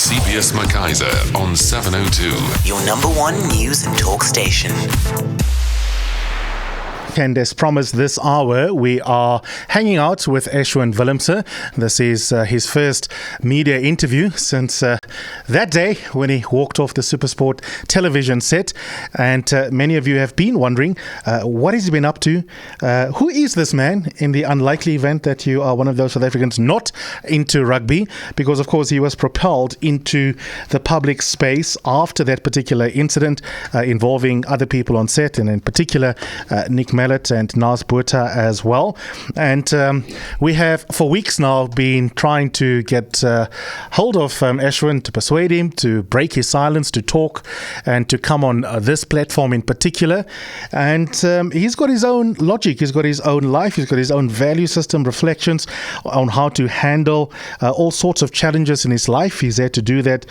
Eusebius McKaiser on 702. Your number one news and talk station. And as promised, this hour we are hanging out with Ashwin Willemse. This is his first media interview since that day when he walked off the SuperSport television set. And many of you have been wondering, what has he been up to? Who is this man, in the unlikely event that you are one of those South Africans not into rugby? Because, of course, he was propelled into the public space after that particular incident involving other people on set, and in particular, Nick Mallet and Nas Botha as well. And we have for weeks now been trying to get hold of Ashwin, to persuade him to break his silence, to talk and to come on this platform in particular. And he's got his own logic, he's got his own life, he's got his own value system, reflections on how to handle all sorts of challenges in his life. He's had to do that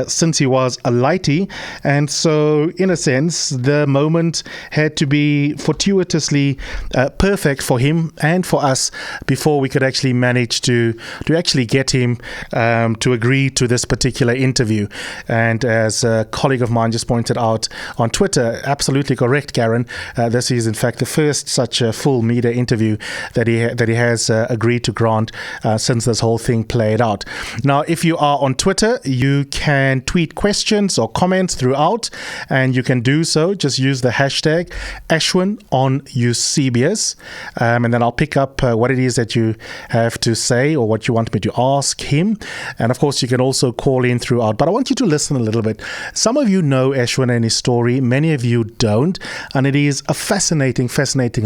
since he was a lightie. And so, in a sense, the moment had to be fortuitous perfect for him and for us before we could actually manage to actually get him to agree to this particular interview. And as a colleague of mine just pointed out on Twitter, absolutely correct, Garen, this is in fact the first such a full media interview that he has agreed to grant since this whole thing played out. Now, if you are on Twitter, you can tweet questions or comments throughout, and you can do so. Just use the hashtag Ashwin on Eusebius, and then I'll pick up what it is that you have to say or what you want me to ask him. And of course, you can also call in throughout, but I want you to listen a little bit. Some of you know Ashwin and his story, many of you don't, and it is a fascinating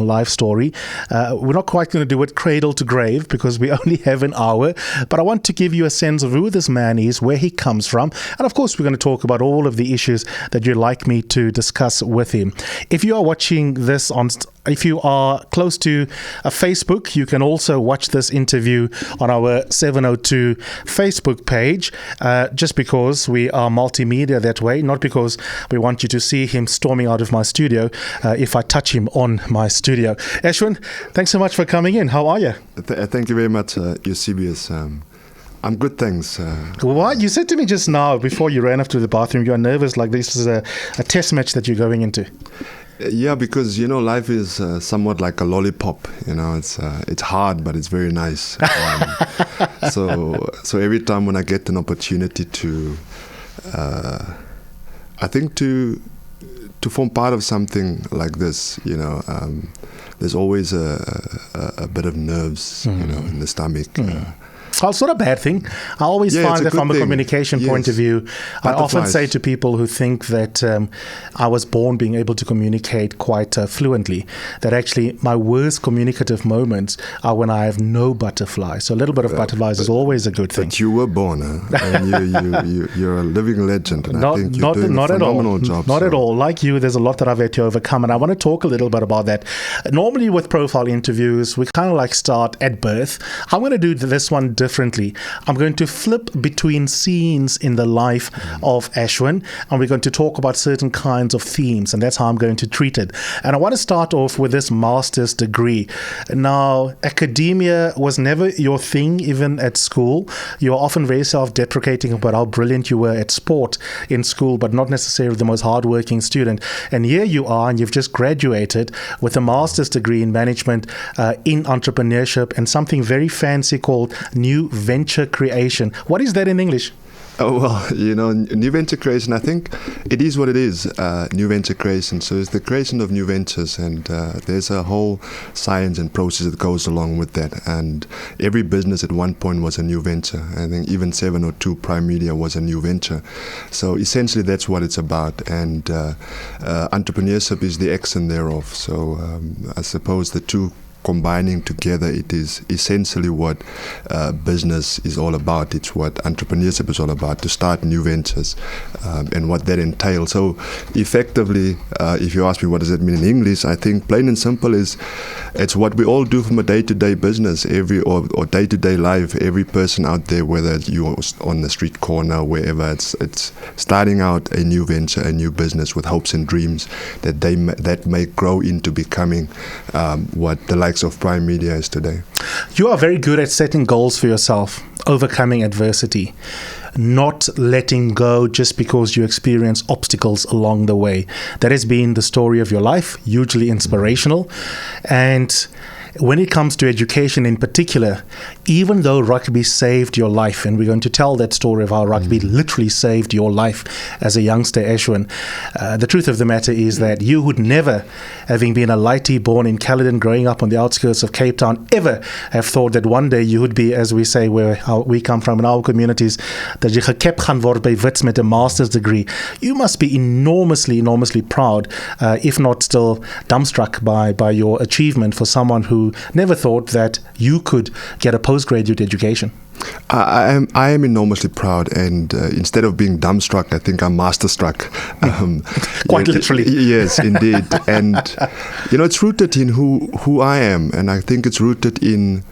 life story. We're not quite going to do it cradle to grave because we only have an hour, but I want to give you a sense of who this man is, where he comes from, and of course we're going to talk about all of the issues that you'd like me to discuss with him. If you are watching this if you are close to a Facebook, you can also watch this interview on our 702 Facebook page, just because we are multimedia that way, not because we want you to see him storming out of my studio if I touch him on my studio. Ashwin, thanks so much for coming in. How are you? Thank you very much, Eusebius. I'm good, thanks. What? You said to me just now, before you ran off to the bathroom, you are nervous like this is a test match that you're going into. Yeah, because, life is somewhat like a lollipop. It's hard, but it's very nice. So every time when I get an opportunity to, I think to form part of something like this, there's always a bit of nerves, in the stomach. Well, it's not a bad thing. I always find that from a communication point of view, I often say to people who think that I was born being able to communicate quite fluently, that actually my worst communicative moments are when I have no butterflies. So a little bit of butterflies is always a good thing. But you were born, huh? And you're a living legend, and I think you're doing a phenomenal job. Not at all. Like you, there's a lot that I've had to overcome, and I want to talk a little bit about that. Normally with profile interviews, we kind of like start at birth. I'm going to do this one differently. I'm going to flip between scenes in the life of Ashwin, and we're going to talk about certain kinds of themes, and that's how I'm going to treat it. And I want to start off with this master's degree. Now, academia was never your thing, even at school. You were often very self-deprecating about how brilliant you were at sport in school, but not necessarily the most hardworking student. And here you are, and you've just graduated with a master's degree in management, in entrepreneurship, and something very fancy called New Venture Creation. What is that in English? Oh, well, new venture creation, I think it is what it is, new venture creation. So it's the creation of new ventures, and there's a whole science and process that goes along with that. And every business at one point was a new venture. I think even 702 Prime Media was a new venture. So essentially that's what it's about. And entrepreneurship is the accent thereof. So I suppose the two combining together, it is essentially what business is all about. It's what entrepreneurship is all about, to start new ventures and what that entails. So effectively, if you ask me what does that mean in English, I think plain and simple is it's what we all do from a day-to-day business, or day-to-day life. Every person out there, whether you're on the street corner, wherever, it's starting out a new venture, a new business with hopes and dreams that may grow into becoming what the likes of Prime Media is today. You are very good at setting goals for yourself, overcoming adversity. not letting go just because you experience obstacles along the way. That has been the story of your life, hugely inspirational. And when it comes to education in particular, even though rugby saved your life, and we're going to tell that story of how rugby literally saved your life as a youngster, Ashwin, the truth of the matter is that you would never, having been a lightie born in Caledon, growing up on the outskirts of Cape Town, ever have thought that one day you would be, as we say, how we come from in our communities, that jy gekep gaan word by Wits met a master's degree. You must be enormously proud, if not still dumbstruck by your achievement for someone who never thought that you could get a postgraduate education. I am enormously proud, and instead of being dumbstruck, I think I'm masterstruck. Quite literally. Yes, indeed. And it's rooted in who I am, and I think it's rooted in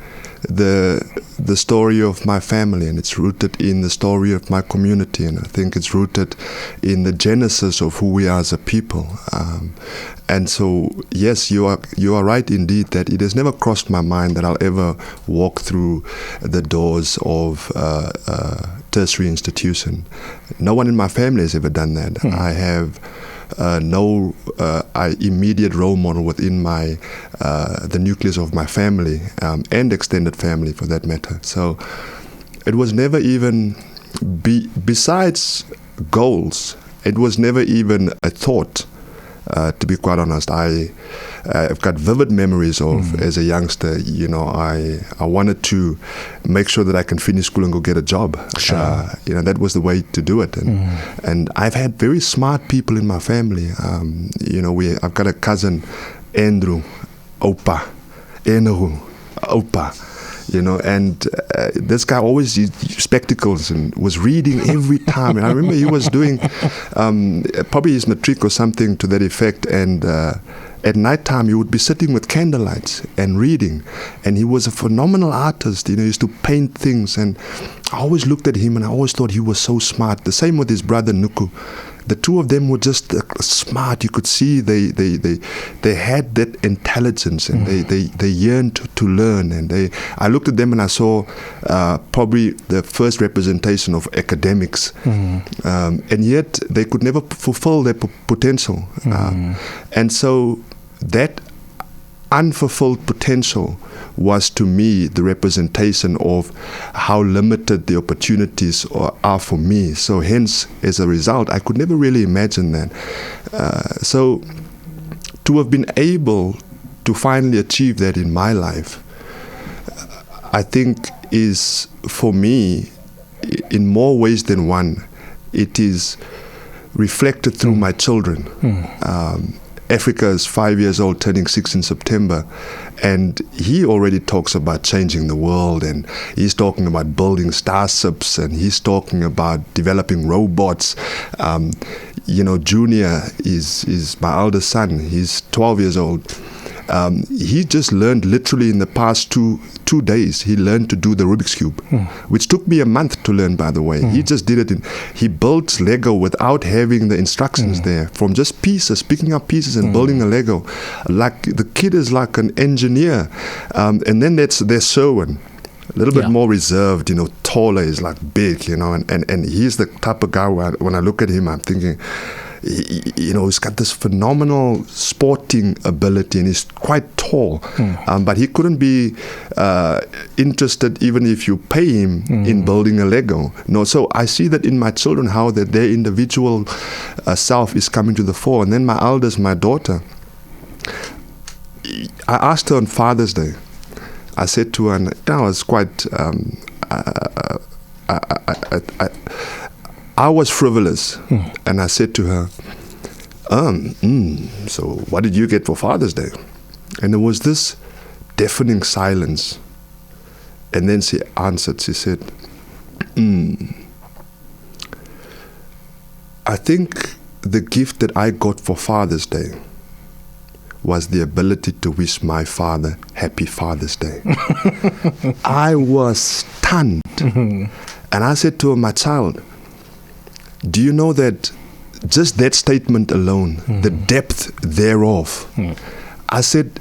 the story of my family, and it's rooted in the story of my community, and I think it's rooted in the genesis of who we are as a people. And so, yes, you are right indeed that it has never crossed my mind that I'll ever walk through the doors of a tertiary institution. No one in my family has ever done that. I have no immediate role model within the nucleus of my family, and extended family for that matter. So it was never even, besides goals, it was never even a thought. To be quite honest, I've got vivid memories of as a youngster. I wanted to make sure that I can finish school and go get a job. Sure. That was the way to do it. And I've had very smart people in my family. I've got a cousin, Andrew, Opa, and this guy always used spectacles and was reading every time. And I remember he was doing probably his matric or something to that effect. And at night time, he would be sitting with candlelights and reading. And he was a phenomenal artist. He used to paint things. And I always looked at him and I always thought he was so smart. The same with his brother, Nuku. The two of them were just smart. You could see they had that intelligence, and they yearned to learn. And I looked at them and I saw probably the first representation of academics, and yet they could never fulfill their potential. And so that unfulfilled potential was to me the representation of how limited the opportunities are for me. So hence, as a result, I could never really imagine that. So to have been able to finally achieve that in my life, I think is, for me, in more ways than one, it is reflected through my children. Africa is 5 years old, turning 6 in September, and he already talks about changing the world, and he's talking about building starships, and he's talking about developing robots. Junior is my eldest son. He's 12 years old. He just learned literally in the past two days, he learned to do the Rubik's Cube, which took me a month to learn, by the way. He just did it. He built Lego without having the instructions there, from just pieces, picking up pieces and building a Lego. Like the kid is like an engineer. And then there's Sherwin, a little bit more reserved, taller, is like big, and he's the type of guy where when I look at him, I'm thinking, he's got this phenomenal sporting ability, and he's quite tall, but he couldn't be interested even if you pay him in building a Lego. No, so I see that in my children, how that their individual self is coming to the fore. And then my eldest, my daughter, I asked her on Father's Day, I said to her, and I was quite I was frivolous, and I said to her, so what did you get for Father's Day? And there was this deafening silence. And then she answered, she said, I think the gift that I got for Father's Day was the ability to wish my father happy Father's Day. I was stunned. And I said to her, my child, do you know that just that statement alone, the depth thereof, I said,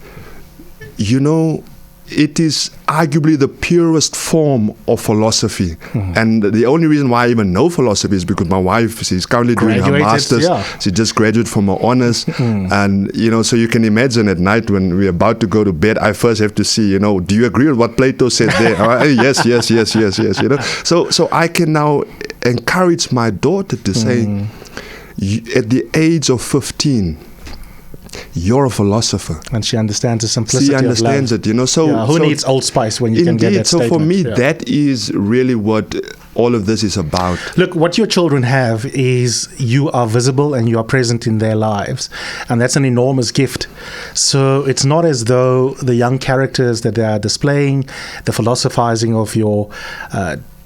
it is arguably the purest form of philosophy. And the only reason why I even know philosophy is because my wife, she's currently doing her master's. Yeah. She just graduated from her honors. And, so you can imagine at night when we're about to go to bed, I first have to see, do you agree with what Plato said there? Yes. So I can now encourage my daughter to say, at the age of 15, you're a philosopher. And she understands the simplicity She understands of it, So who needs Old Spice when you indeed, can get that so statement? for me, that is really what all of this is about. Look, what your children have is you are visible and you are present in their lives. And that's an enormous gift. So it's not as though the young characters that they are displaying, the philosophizing of your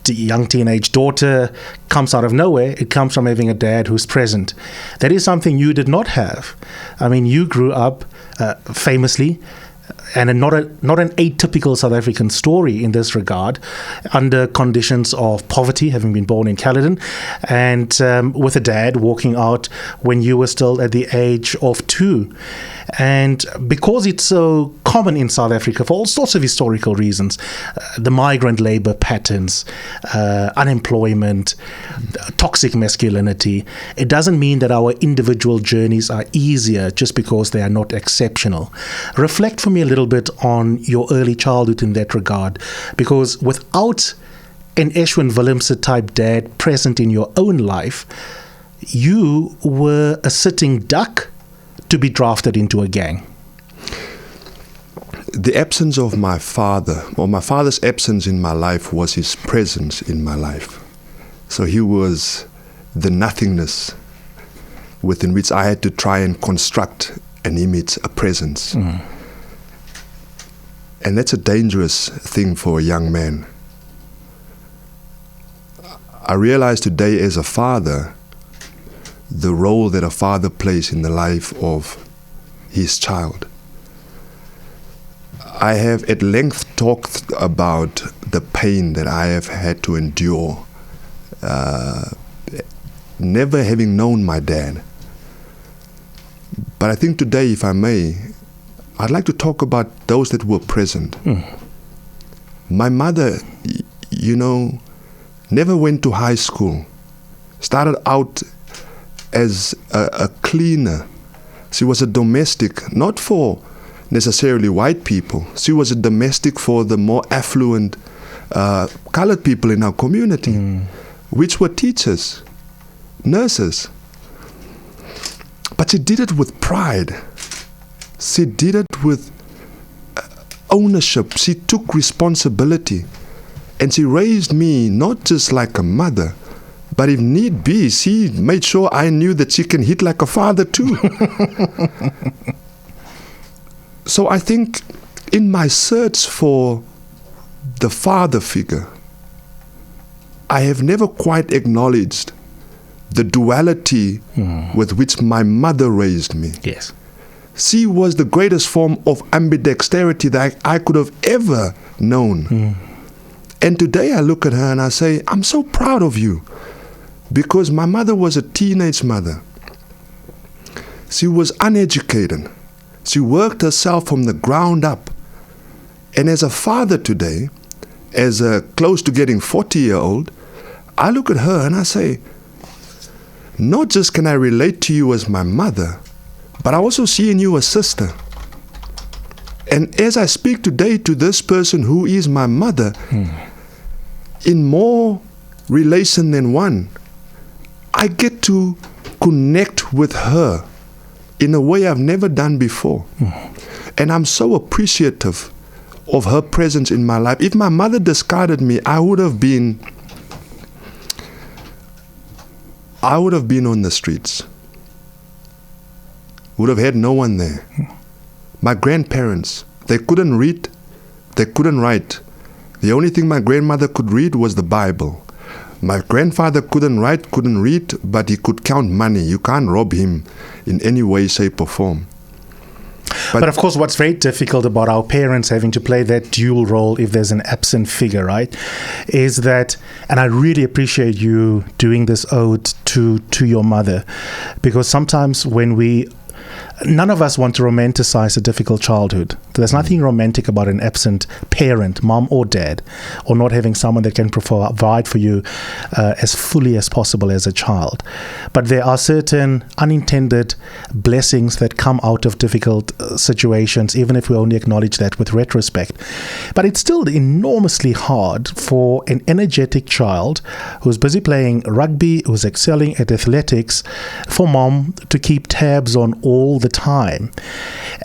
young teenage daughter comes out of nowhere. It comes from having a dad who's present. That is something you did not have. I mean, you grew up famously, and not an atypical South African story in this regard, under conditions of poverty, having been born in Caledon, and with a dad walking out when you were still at the age of 2. And because it's so common in South Africa for all sorts of historical reasons, the migrant labor patterns, unemployment, toxic masculinity, it doesn't mean that our individual journeys are easier just because they are not exceptional. Reflect for me a little bit on your early childhood in that regard, because without an Ashwin Willemse type dad present in your own life, you were a sitting duck to be drafted into a gang. The absence of my father, or my father's absence in my life, was his presence in my life. So he was the nothingness within which I had to try and construct an image, a presence. And that's a dangerous thing for a young man. I realize today as a father, the role that a father plays in the life of his child. I have at length talked about the pain that I have had to endure, never having known my dad. But I think today, if I may, I'd like to talk about those that were present. My mother, never went to high school, started out as a cleaner. She was a domestic, not for necessarily white people. She was a domestic for the more affluent colored people in our community, which were teachers, nurses. But she did it with pride. She did it with ownership. She took responsibility. And she raised me not just like a mother, but if need be, she made sure I knew that she can hit like a father too. So I think in my search for the father figure, I have never quite acknowledged the duality with which my mother raised me. Yes. She was the greatest form of ambidexterity that I could have ever known. And today I look at her and I say, I'm so proud of you. Because my mother was a teenage mother. She was uneducated. She worked herself from the ground up. And as a father today, as a close to getting 40-year-old, I look at her and I say, not just can I relate to you as my mother, but I also see in you a sister. And as I speak today to this person who is my mother, in more relation than one, I get to connect with her in a way I've never done before. And I'm so appreciative of her presence in my life. If my mother discarded me, I would have been on the streets. Would have had no one there. My grandparents, they couldn't read, they couldn't write. The only thing my grandmother could read was the Bible. My grandfather couldn't write, couldn't read, but he could count money. You can't rob him in any way, shape, or form. But of course, what's very difficult about our parents having to play that dual role if there's an absent figure, right, is that, and I really appreciate you doing this ode to your mother, because sometimes when we none of us want to romanticize a difficult childhood. There's nothing romantic about an absent parent, mom or dad, or not having someone that can provide for you as fully as possible as a child. But there are certain unintended blessings that come out of difficult situations, even if we only acknowledge that with retrospect. But it's still enormously hard for an energetic child who's busy playing rugby, who's excelling at athletics, for mom to keep tabs on all the time.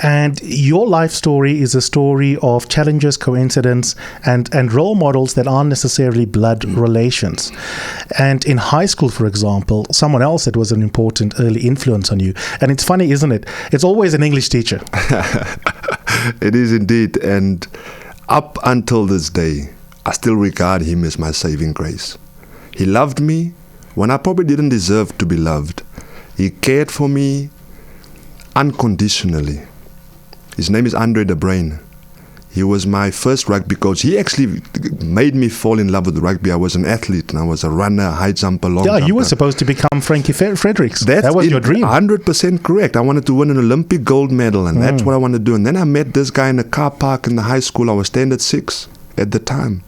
And your life story is a story of challenges, coincidence, and role models that aren't necessarily blood relations. And in high school, for example, someone else that was an important early influence on you. And it's funny, isn't it? It's always an English teacher. It is indeed. And up until this day, I still regard him as my saving grace. He loved me when I probably didn't deserve to be loved. He cared for me unconditionally. His name is Andre de Bruin. He was my first rugby coach. He actually made me fall in love with rugby. I was an athlete and I was a runner, a high jumper, long jumper. Yeah, you were supposed to become Frankie Fredericks. That was your dream. 100% correct. I wanted to win an Olympic gold medal, and that's what I wanted to do. And then I met this guy in a car park in the high school. I was standard 6 at the time.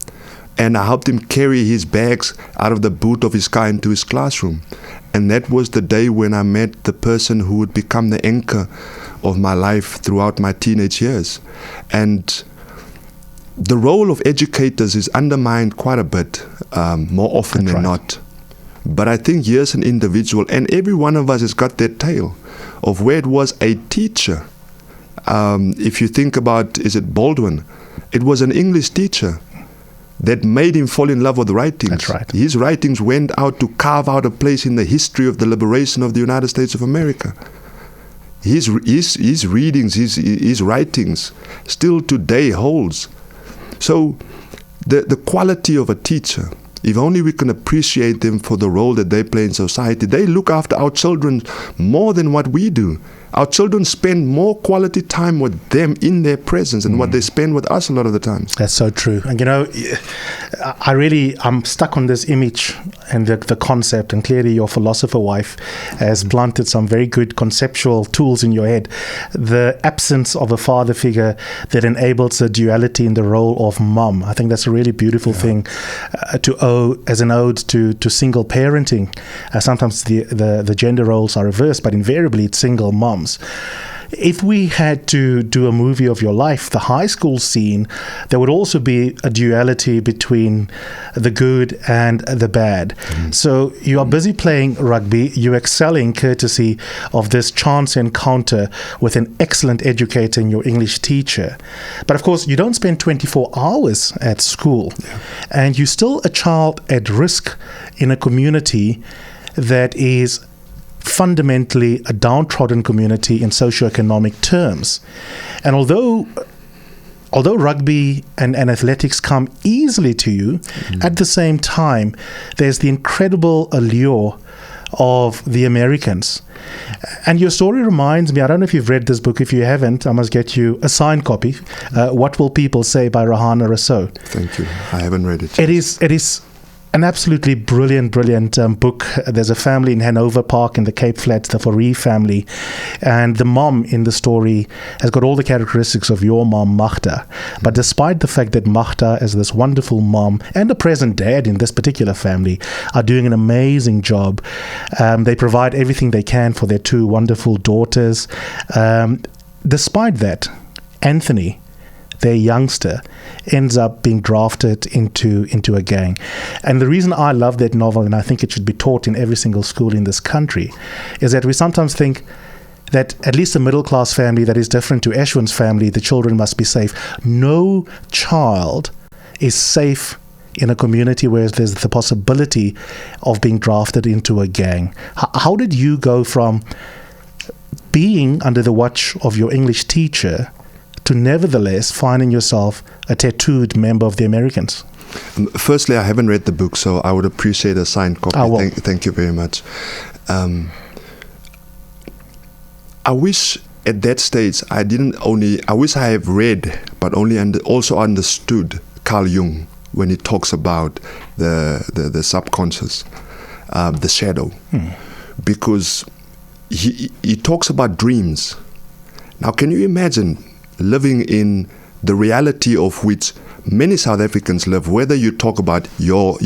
And I helped him carry his bags out of the boot of his car into his classroom. And that was the day when I met the person who would become the anchor of my life throughout my teenage years. And the role of educators is undermined quite a bit, more often than not. But I think here's an individual, and every one of us has got their tale of where it was a teacher. If you think about, is it Baldwin? It was an English teacher that made him fall in love with writings. That's right. His writings went out to carve out a place in the history of the liberation of the United States of America. His readings, his writings still today holds. So the quality of a teacher, if only we can appreciate them for the role that they play in society. They look after our children more than what we do. Our children spend more quality time with them in their presence than what they spend with us a lot of the times. That's so true. And I'm stuck on this image and the concept, and clearly your philosopher wife has planted some very good conceptual tools in your head. The absence of a father figure that enables a duality in the role of mom. I think that's a really beautiful thing to owe as an ode to single parenting. Sometimes the gender roles are reversed, but invariably it's single moms. If we had to do a movie of your life, the high school scene, there would also be a duality between the good and the bad. So you are busy playing rugby, you're excelling courtesy of this chance encounter with an excellent educator and your English teacher. But of course, you don't spend 24 hours at school, and you're still a child at risk in a community that is fundamentally a downtrodden community in socioeconomic terms. And although rugby and athletics come easily to you, at the same time, there's the incredible allure of the Americans. And your story reminds me, I don't know if you've read this book. If you haven't, I must get you a signed copy, What Will People Say by Rahana Rousseau. Thank you. I haven't read it. It is an absolutely brilliant book. There's a family in Hanover Park in the Cape Flats, the Foree family, and the mom in the story has got all the characteristics of your mom, Magda. But despite the fact that Magda, as this wonderful mom and the present dad in this particular family, are doing an amazing job, they provide everything they can for their 2 wonderful daughters. Despite that, Anthony, their youngster, ends up being drafted into a gang. And the reason I love that novel, and I think it should be taught in every single school in this country, is that we sometimes think that at least a middle-class family that is different to Ashwin's family, the children must be safe. No child is safe in a community where there's the possibility of being drafted into a gang. How did you go from being under the watch of your English teacher to nevertheless finding yourself a tattooed member of the Americans? Firstly, I haven't read the book, so I would appreciate a signed copy. Thank you very much. I wish at that stage I wish I have read, but also understood Carl Jung when he talks about the subconscious, the shadow, because he talks about dreams. Now, can you imagine living in the reality of which many South Africans live, whether you talk about your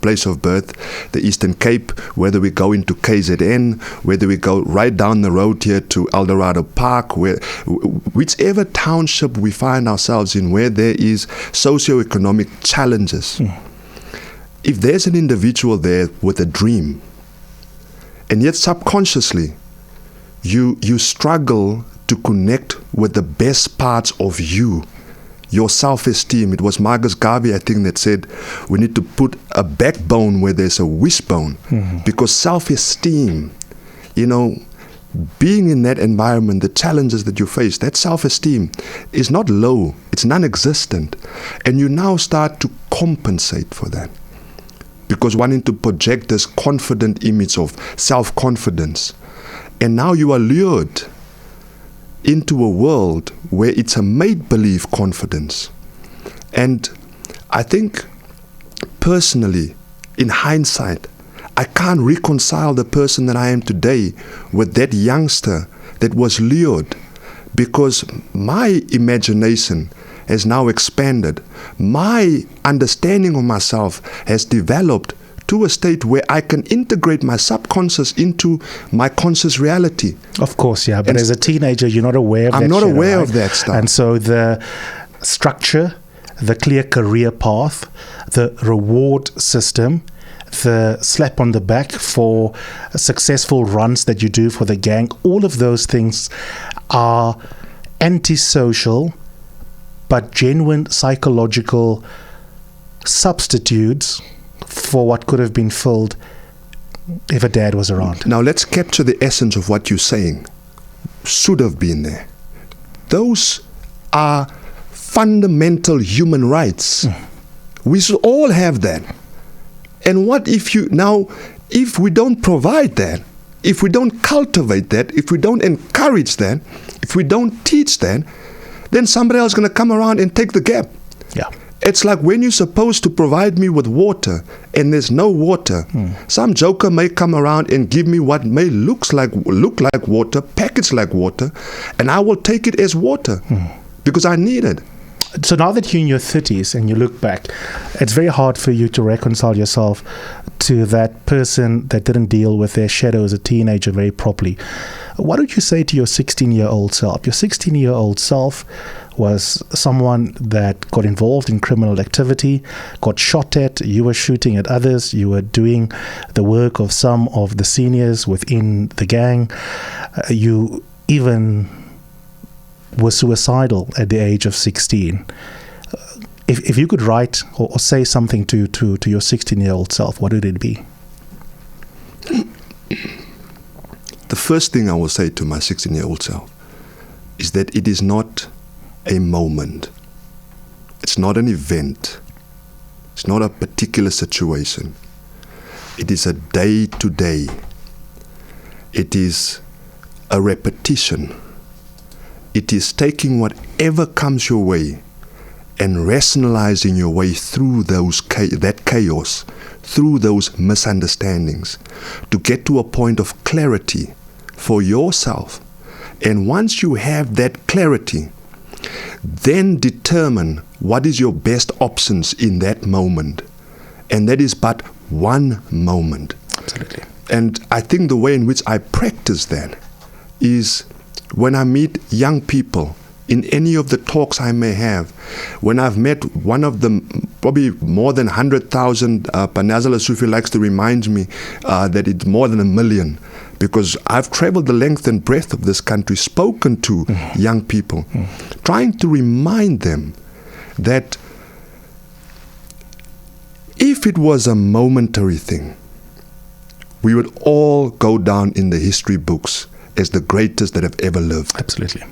place of birth, the Eastern Cape, whether we go into KZN, whether we go right down the road here to Eldorado Park, whichever township we find ourselves in where there is socioeconomic challenges. If there's an individual there with a dream, and yet subconsciously you struggle to connect with the best parts of you, your self-esteem. It was Marcus Garvey, I think, that said we need to put a backbone where there's a wishbone, because self-esteem, being in that environment, the challenges that you face, that self-esteem is not low, it's non-existent. And you now start to compensate for that, because wanting to project this confident image of self-confidence. And now you are lured into a world where it's a make-believe confidence. And I think, personally, in hindsight, I can't reconcile the person that I am today with that youngster that was lured, because my imagination has now expanded. My understanding of myself has developed to a state where I can integrate my subconscious into my conscious reality. Of course, yeah. But as a teenager, you're not aware of that. I'm not aware right? of that stuff. And so the structure, the clear career path, the reward system, the slap on the back for successful runs that you do for the gang, all of those things are antisocial but genuine psychological substitutes for what could have been filled if a dad was around. Now let's capture the essence of what you're saying. Should have been there. Those are fundamental human rights. We should all have that. And what if we don't provide that, if we don't cultivate that, if we don't encourage that, if we don't teach that, then somebody else is going to come around and take the gap. Yeah. It's like when you're supposed to provide me with water and there's no water. Some joker may come around and give me what may look like water, packaged like water, and I will take it as water because I need it. So now that you're in your 30s and you look back, it's very hard for you to reconcile yourself to that person that didn't deal with their shadow as a teenager very properly. What would you say to your 16-year-old self? Your 16-year-old self was someone that got involved in criminal activity, got shot at, you were shooting at others, you were doing the work of some of the seniors within the gang, you even were suicidal at the age of 16. If you could write or say something to your 16-year-old self, what would it be? The first thing I will say to my 16-year-old self is that it is not a moment. It's not an event. It's not a particular situation. It is a day-to-day. It is a repetition. It is taking whatever comes your way and rationalizing your way through that chaos, through those misunderstandings, to get to a point of clarity for yourself. And once you have that clarity, then determine what is your best options in that moment. And that is but one moment. Absolutely. And I think the way in which I practice that is when I meet young people, in any of the talks I may have, when I've met one of them, probably more than 100,000, Panazala Sufi likes to remind me that it's more than 1 million, because I've traveled the length and breadth of this country, spoken to young people, trying to remind them that if it was a momentary thing, we would all go down in the history books as the greatest that have ever lived. Absolutely.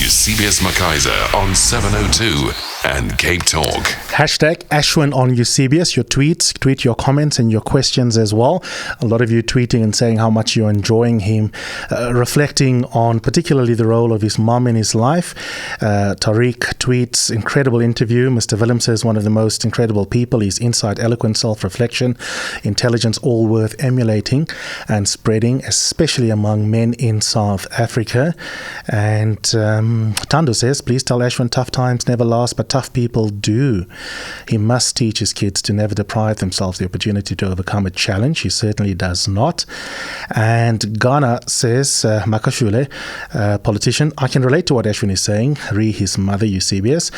Eusebius McKaiser on 702. and Cape Talk. Hashtag Ashwin on Eusebius. Your tweets, tweet your comments and your questions as well. A lot of you tweeting and saying how much you're enjoying him, reflecting on particularly the role of his mum in his life. Tariq tweets, incredible interview. Mr. Willemse is one of the most incredible people. His insight, eloquent self-reflection, intelligence, all worth emulating and spreading, especially among men in South Africa. And Tando says, please tell Ashwin tough times never last, but tough people do. He must teach his kids to never deprive themselves the opportunity to overcome a challenge. He certainly does not. And Ghana says, Makashule, politician, I can relate to what Ashwin is saying. Re his mother, Eusebius.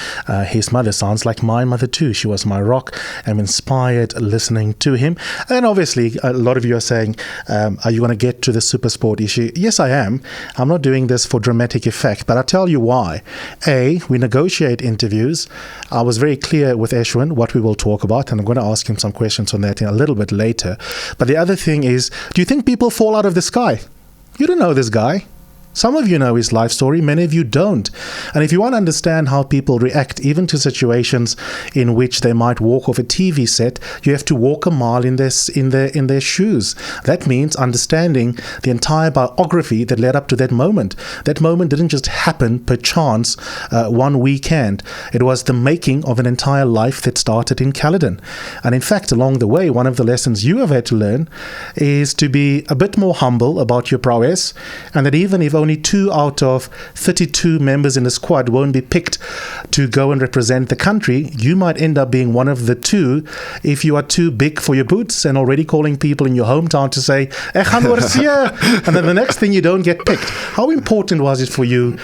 His mother sounds like my mother too. She was my rock. I'm inspired listening to him. And obviously, a lot of you are saying, are you going to get to the SuperSport issue? Yes, I am. I'm not doing this for dramatic effect, but I'll tell you why. A, we negotiate interviews. I was very clear with Ashwin what we will talk about, and I'm going to ask him some questions on that in a little bit later. But the other thing is, do you think people fall out of the sky? You don't know this guy. Some of you know his life story, many of you don't. And if you want to understand how people react even to situations in which they might walk off a TV set, you have to walk a mile in their shoes. That means understanding the entire biography that led up to that moment. That moment didn't just happen per chance one weekend. It was the making of an entire life that started in Caledon. And in fact, along the way, one of the lessons you have had to learn is to be a bit more humble about your prowess, and that even if only 2 out of 32 members in the squad won't be picked to go and represent the country, you might end up being one of the 2 if you are too big for your boots and already calling people in your hometown to say, and then the next thing you don't get picked. How important was it for you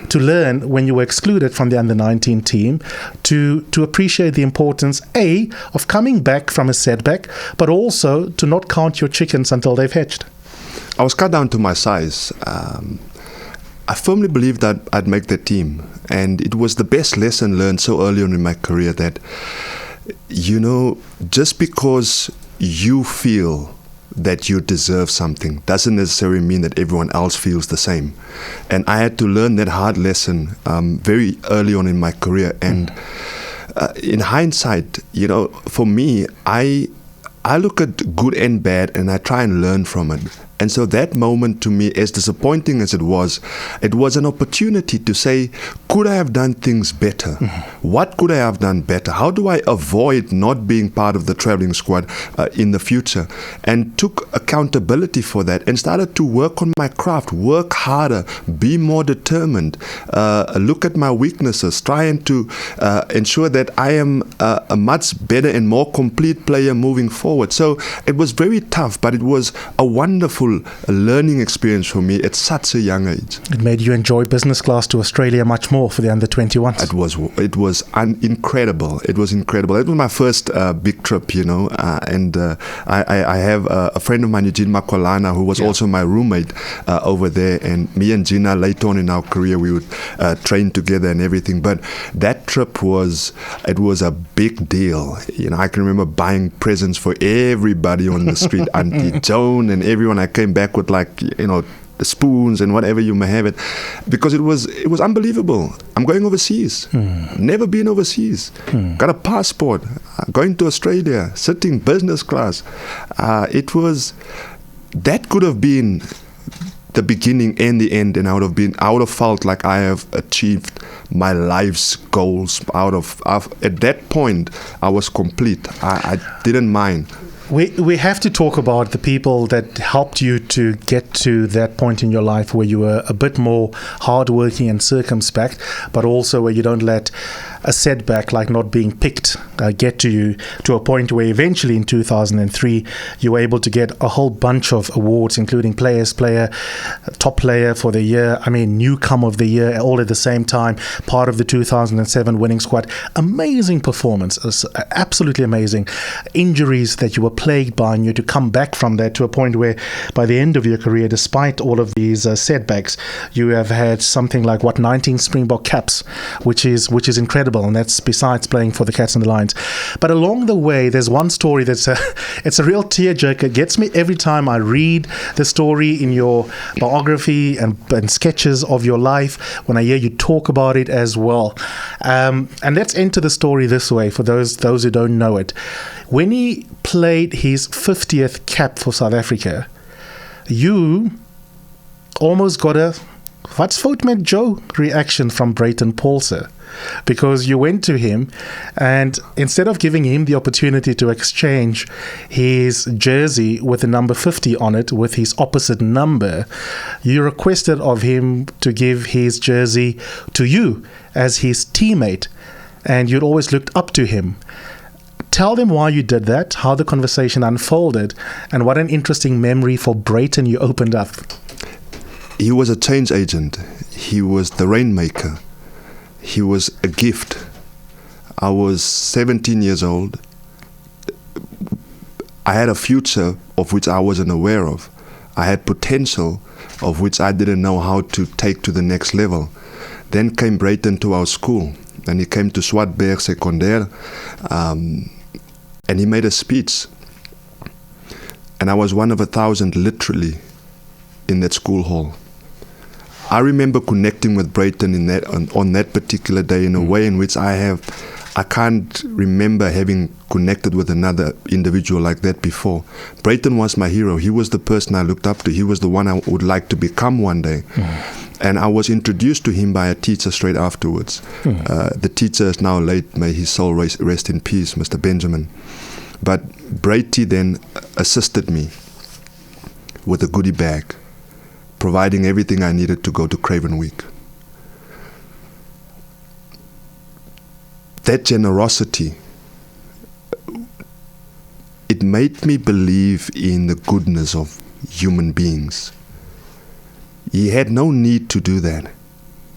to learn when you were excluded from the under-19 team to appreciate the importance, A, of coming back from a setback, but also to not count your chickens until they've hatched? I was cut down to my size. I firmly believed that I'd make the team, and it was the best lesson learned so early on in my career that, just because you feel that you deserve something doesn't necessarily mean that everyone else feels the same. And I had to learn that hard lesson very early on in my career. And in hindsight, for me, I look at good and bad and I try and learn from it. And so that moment, to me, as disappointing as it was an opportunity to say, could I have done things better? What could I have done better? How do I avoid not being part of the traveling squad in the future? And took accountability for that and started to work on my craft, work harder, be more determined, look at my weaknesses, trying to ensure that I am a much better and more complete player moving forward. So it was very tough, but it was a wonderful learning experience for me at such a young age. It made you enjoy business class to Australia much more for the under-21s. It was incredible. It was incredible. It was my first big trip, and I have a friend of mine, Eugene Makwalana, who was also my roommate over there, and me and Gina later on in our career we would train together and everything. But that trip was a big deal. I can remember buying presents for everybody on the street, Auntie Joan and everyone. I came back with the spoons and whatever you may have it, because it was unbelievable. I'm going overseas. Never been overseas. Got a passport. Going to Australia, sitting business class. That could have been the beginning and the end, and I would have felt like I have achieved my life's goals. At that point, I was complete. I didn't mind. We have to talk about the people that helped you to get to that point in your life where you were a bit more hardworking and circumspect, but also where you don't let a setback like not being picked get to you, to a point where eventually in 2003 you were able to get a whole bunch of awards, including Players Player, Top Player for the Year, Newcomer of the Year, all at the same time, part of the 2007 winning squad. Amazing performance, absolutely amazing. Injuries that you were plagued by, and you had to come back from that to a point where by the end of your career, despite all of these setbacks, you have had something like 19 Springbok caps, which is incredible. incredible, and that's besides playing for the Cats and the Lions. But along the way, there's one story that's it's a real tearjerker. It gets me every time I read the story in your biography and sketches of your life, when I hear you talk about it as well. And let's enter the story this way, for those who don't know it. When he played his 50th cap for South Africa, you almost got a "What's fout met Joe" reaction from Brayton Paulse, because you went to him and instead of giving him the opportunity to exchange his jersey with the number 50 on it with his opposite number, you requested of him to give his jersey to you as his teammate, and you'd always looked up to him. Tell them why you did that, how the conversation unfolded, and what an interesting memory for Brayton you opened up. He was a change agent. He was the rainmaker. He was a gift. I was 17 years old. I had a future of which I wasn't aware of. I had potential of which I didn't know how to take to the next level. Then came Brayton to our school, and he came to Swartberg Secondaire, and he made a speech. And I was one of 1,000, literally, in that school hall. I remember connecting with Brayton on that particular day in a way in which I can't remember having connected with another individual like that before. Brayton was my hero. He was the person I looked up to. He was the one I would like to become one day. And I was introduced to him by a teacher straight afterwards. The teacher is now late. May his soul rest in peace, Mr. Benjamin. But Brayty then assisted me with a goodie bag, providing everything I needed to go to Craven Week. That generosity, it made me believe in the goodness of human beings. He had no need to do that.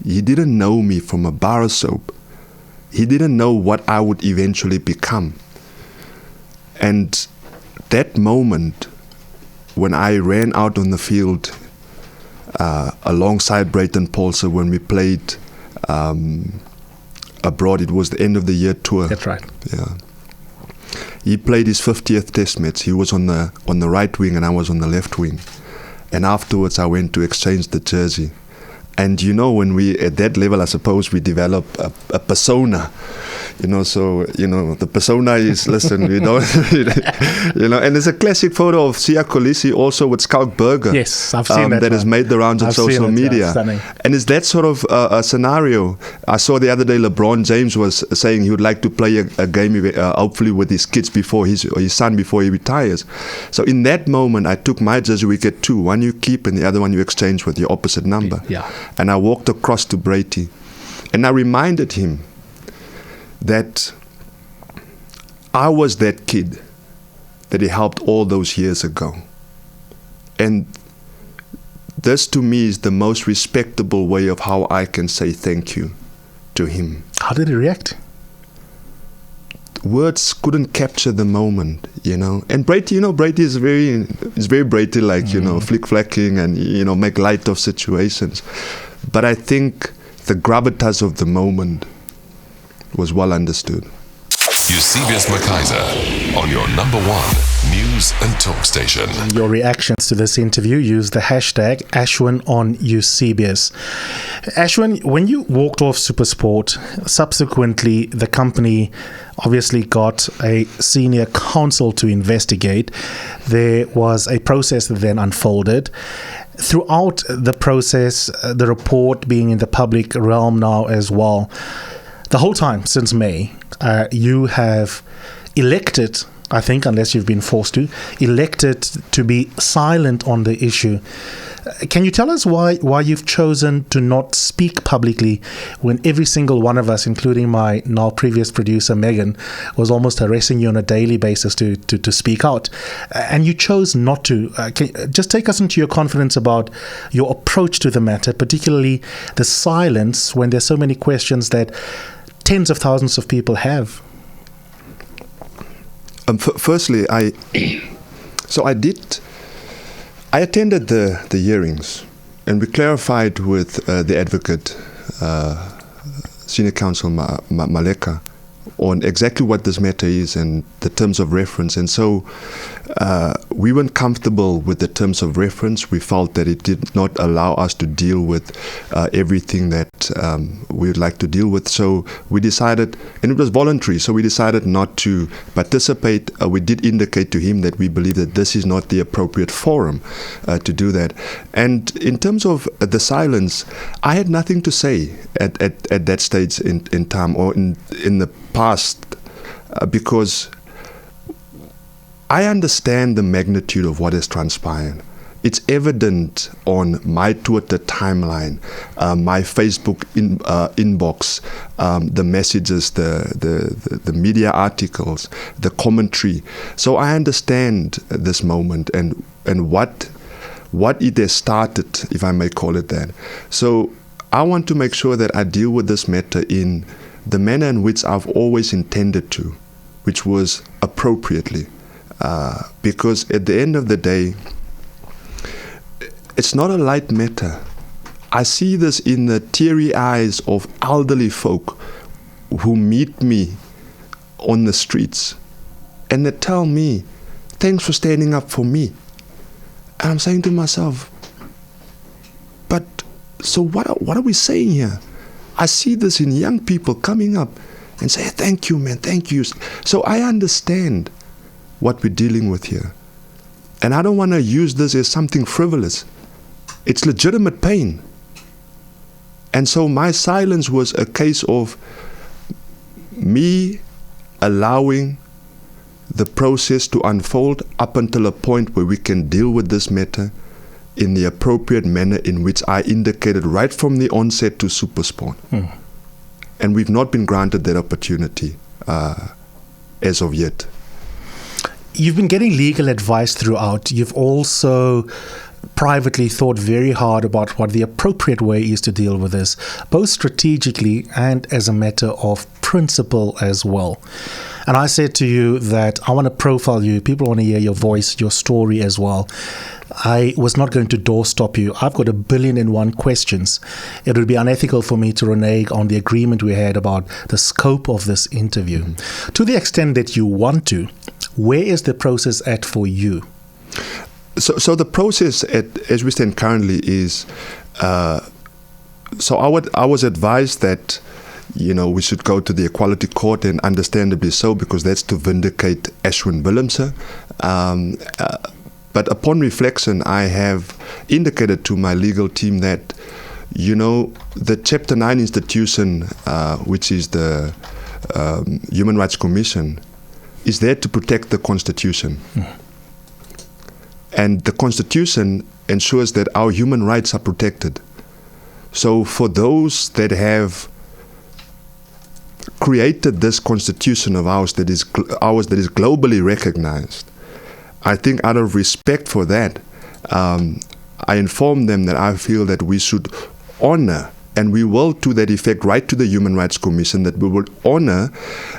He didn't know me from a bar of soap. He didn't know what I would eventually become. And that moment when I ran out on the field alongside Brayton Paulse when we played abroad, it was the end of the year tour. That's right. Yeah. He played his 50th test match. He was on the right wing and I was on the left wing. And afterwards I went to exchange the jersey. And when we, at that level, I suppose we develop a persona, so, the persona is, listen, we don't, and there's a classic photo of Sia Kolisi also with Skalk Burger. Yes, I've seen that has made the rounds on social media. And it's that sort of a scenario. I saw the other day LeBron James was saying he would like to play a game, hopefully with his kids before his son before he retires. So in that moment, I took my jersey, we get two. One you keep and the other one you exchange with your opposite number. Yeah. And I walked across to Brayty and I reminded him that I was that kid that he helped all those years ago. And this to me is the most respectable way of how I can say thank you to him. How did he react? Words couldn't capture the moment, And Brayty, Brayty is very Brayty-like, flick-flacking and, make light of situations. But I think the gravitas of the moment was well understood. Eusebius McKaiser on your number one news and talk station. Your reactions to this interview, use the hashtag #AshwinOnEusebius. Ashwin, when you walked off SuperSport, subsequently the company obviously got a senior counsel to investigate. There was a process that then unfolded. Throughout the process, the report being in the public realm now as well, the whole time since May, you have elected, I think, unless you've been forced to, elected to be silent on the issue. Can you tell us why you've chosen to not speak publicly when every single one of us, including my now previous producer Megan, was almost harassing you on a daily basis to speak out, and you chose not to? Just take us into your confidence about your approach to the matter, particularly the silence when there's so many questions that tens of thousands of people have. Firstly, I attended the hearings, and we clarified with the advocate Senior Counsel Maleka on exactly what this matter is and the terms of reference. And so we weren't comfortable with the terms of reference. We felt that it did not allow us to deal with everything that we would like to deal with. So we decided, and it was voluntary, so we decided not to participate. We did indicate to him that we believe that this is not the appropriate forum to do that. And in terms of the silence, I had nothing to say at that stage in time or in the past, because I understand the magnitude of what has transpired. It's evident on my Twitter timeline, my Facebook inbox, the messages, the media articles, the commentary. So I understand this moment and what it has started, if I may call it that. So I want to make sure that I deal with this matter in the manner in which I've always intended to, which was appropriately. Because at the end of the day, it's not a light matter. I see this in the teary eyes of elderly folk who meet me on the streets and they tell me, thanks for standing up for me. And I'm saying to myself, but so what are we saying here? I see this in young people coming up and say, thank you, man, thank you. So I understand what we're dealing with here. And I don't want to use this as something frivolous. It's legitimate pain. And so my silence was a case of me allowing the process to unfold up until a point where we can deal with this matter in the appropriate manner in which I indicated right from the onset to SuperSport. And we've not been granted that opportunity as of yet. You've been getting legal advice throughout. You've also privately thought very hard about what the appropriate way is to deal with this, both strategically and as a matter of principle as well. And I said to you that I want to profile you. People want to hear your voice, your story as well. I was not going to doorstop you. I've got 1,000,000,001 questions. It would be unethical for me to renege on the agreement we had about the scope of this interview. To the extent that you want to, where is the process at for you? So the process as we stand currently is, so I was advised that, we should go to the Equality Court, and understandably so, because that's to vindicate Ashwin Willemse. But upon reflection, I have indicated to my legal team that, the Chapter 9 institution, which is the Human Rights Commission, is there to protect the Constitution. And the Constitution ensures that our human rights are protected. So for those that have created this Constitution of ours that is globally recognized, I think out of respect for that, I informed them that I feel that we should honor, and we will to that effect write to the Human Rights Commission that we will honor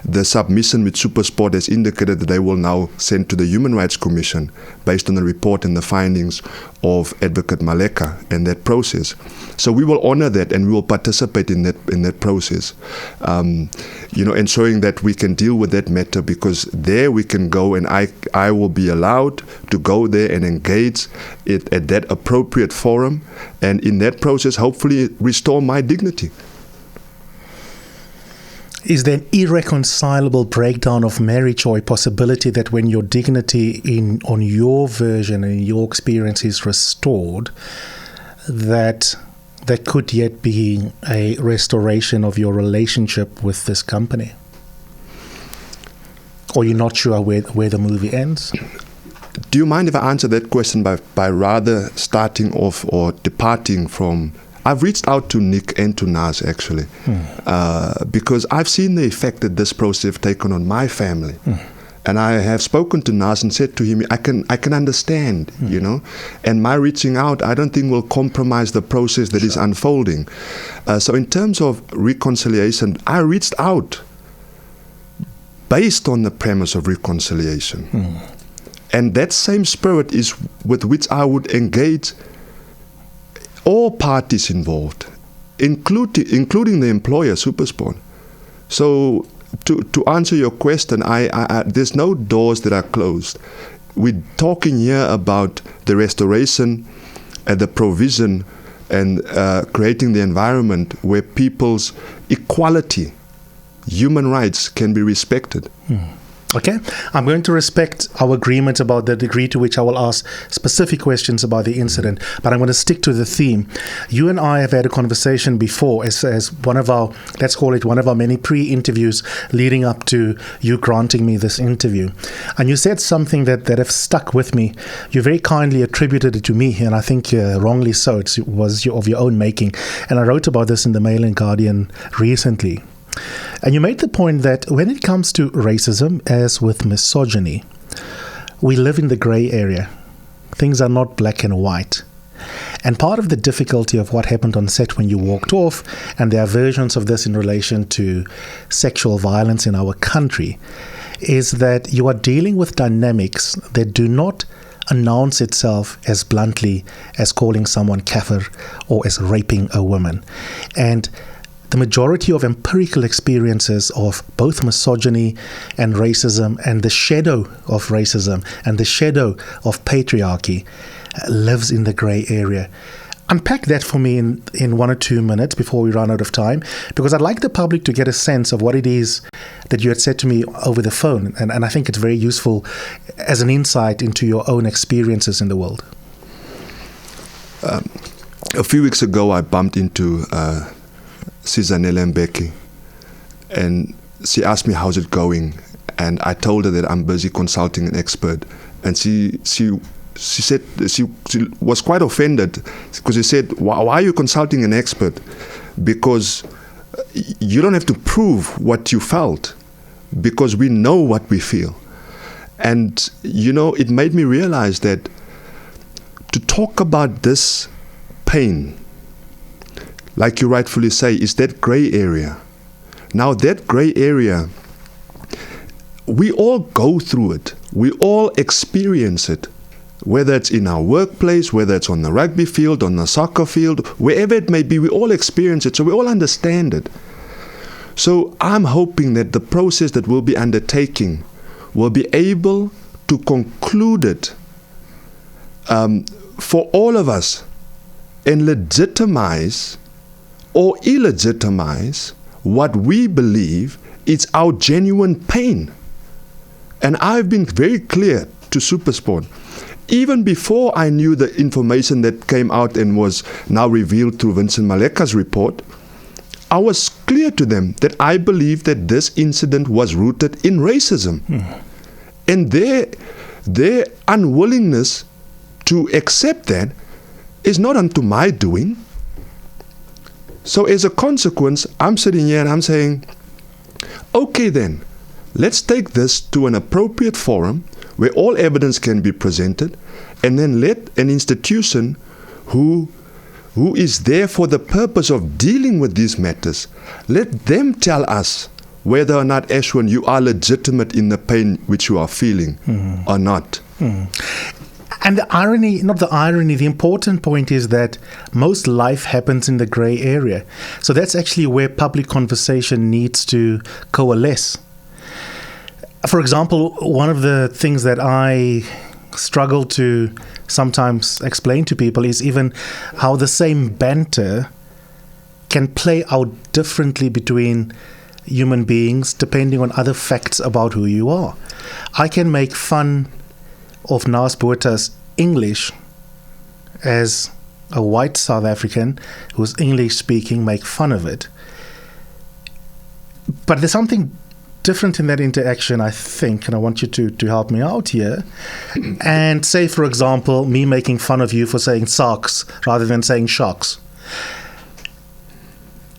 the submission which SuperSport has indicated that they will now send to the Human Rights Commission based on the report and the findings of Advocate Maleka and that process. So we will honor that and we will participate in that process, ensuring that we can deal with that matter, because there we can go and I will be allowed to go there and engage it at that appropriate forum, and in that process hopefully restore my dignity. Is there an irreconcilable breakdown of marriage or a possibility that when your dignity on your version and your experience is restored, that there could yet be a restoration of your relationship with this company? Or you're not sure where the movie ends? Do you mind if I answer that question by rather starting off or departing from... I've reached out to Nick and to Nas actually, because I've seen the effect that this process has taken on my family. And I have spoken to Nas and said to him, I can understand, and my reaching out, I don't think will compromise the process that is unfolding. So in terms of reconciliation, I reached out based on the premise of reconciliation. And that same spirit is with which I would engage all parties involved including the employer, SuperSport. So to answer your question, I there's no doors that are closed. We're talking here about the restoration and the provision and creating the environment where people's equality, human rights can be respected. Okay, I'm going to respect our agreement about the degree to which I will ask specific questions about the incident, but I'm going to stick to the theme. You and I have had a conversation before as one of our, let's call it one of our many pre-interviews leading up to you granting me this interview. And you said something that have stuck with me. You very kindly attributed it to me, and I think wrongly so. It was of your own making. And I wrote about this in the Mail and Guardian recently. And you made the point that when it comes to racism, as with misogyny, we live in the grey area. Things are not black and white. And part of the difficulty of what happened on set when you walked off, and there are versions of this in relation to sexual violence in our country, is that you are dealing with dynamics that do not announce itself as bluntly as calling someone kafir or as raping a woman. And the majority of empirical experiences of both misogyny and racism and the shadow of racism and the shadow of patriarchy lives in the grey area. Unpack that for me in 1 or 2 minutes before we run out of time, because I'd like the public to get a sense of what it is that you had said to me over the phone. And I think it's very useful as an insight into your own experiences in the world. A few weeks ago, I bumped into Sizanele Mbeki, and she asked me how's it going, and I told her that I'm busy consulting an expert, and she said she was quite offended because she said, why are you consulting an expert? Because you don't have to prove what you felt, because we know what we feel. And it made me realize that to talk about this pain, like you rightfully say, is that grey area. Now that grey area, we all go through it. We all experience it. Whether it's in our workplace, whether it's on the rugby field, on the soccer field, wherever it may be, we all experience it, so we all understand it. So I'm hoping that the process that we'll be undertaking will be able to conclude it for all of us and legitimize or illegitimize what we believe is our genuine pain. And I've been very clear to SuperSport, even before I knew the information that came out and was now revealed through Vincent Maleka's report, I was clear to them that I believe that this incident was rooted in racism. And their unwillingness to accept that is not unto my doing. So as a consequence, I'm sitting here and I'm saying, okay then, let's take this to an appropriate forum where all evidence can be presented, and then let an institution who is there for the purpose of dealing with these matters, let them tell us whether or not, Ashwin, you are legitimate in the pain which you are feeling or not. And the irony, the important point is that most life happens in the grey area. So that's actually where public conversation needs to coalesce. For example, one of the things that I struggle to sometimes explain to people is even how the same banter can play out differently between human beings depending on other facts about who you are. I can make fun of Nas Bota's English as a white South African who's English speaking, make fun of it. But there's something different in that interaction, I think, and I want you to help me out here. And say, for example, me making fun of you for saying socks rather than saying shocks.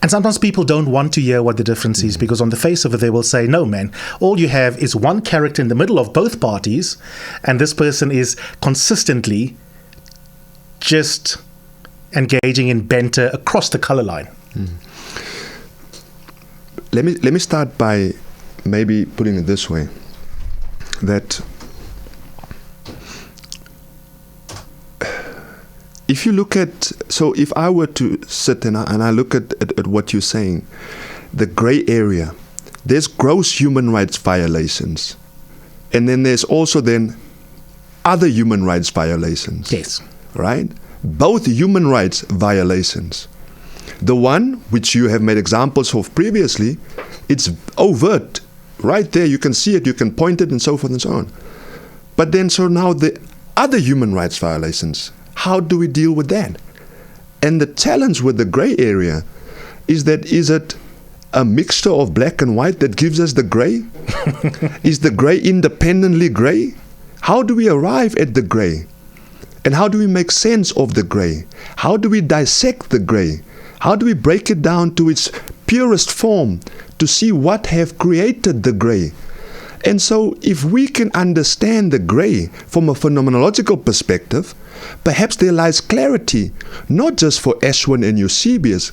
And sometimes people don't want to hear what the difference is, because on the face of it, they will say, no, man, all you have is one character in the middle of both parties, and this person is consistently just engaging in banter across the color line. Let me start by maybe putting it this way, that if you look at So if I were to sit and I look at what you're saying, the gray area, there's gross human rights violations. And then there's also then other human rights violations. Yes. Right? Both human rights violations. The one which you have made examples of previously, it's overt. Right there, you can see it, you can point it, and so forth and so on. But then, so now the other human rights violations, how do we deal with that? And the challenge with the gray area is it a mixture of black and white that gives us the gray? Is the gray independently gray? How do we arrive at the gray? And how do we make sense of the gray? How do we dissect the gray? How do we break it down to its purest form to see what have created the gray? And so if we can understand the gray from a phenomenological perspective, perhaps there lies clarity, not just for Ashwin and Eusebius,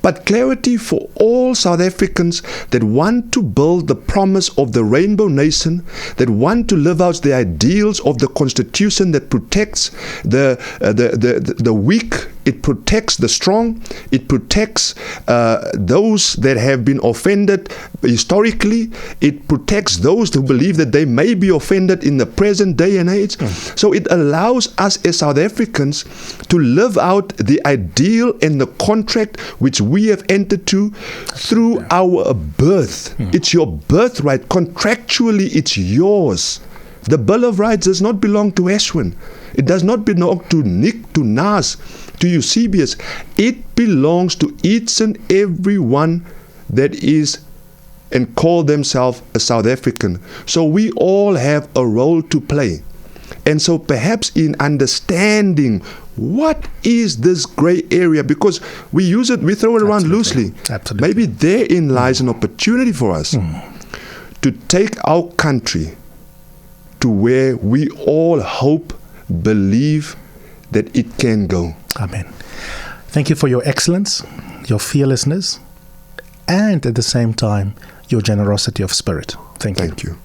but clarity for all South Africans that want to build the promise of the rainbow nation, that want to live out the ideals of the constitution that protects the weak, it protects the strong, it protects those that have been offended historically, it protects those who believe that they may be offended in the present day and age. So it allows us as South Africans to live out the ideal and the contract which we have entered to through our birth. It's your birthright. Contractually, it's yours. The Bill of Rights does not belong to Ashwin. It does not belong to Nick, to Nas, to Eusebius. It belongs to each and every one that is and call themselves a South African. So we all have a role to play. And so perhaps in understanding what is this gray area, because we use it, we throw it around loosely. Absolutely. Maybe therein lies an opportunity for us to take our country to where we all hope, believe that it can go. Amen. Thank you for your excellence, your fearlessness, and at the same time, your generosity of spirit. Thank you. Thank you.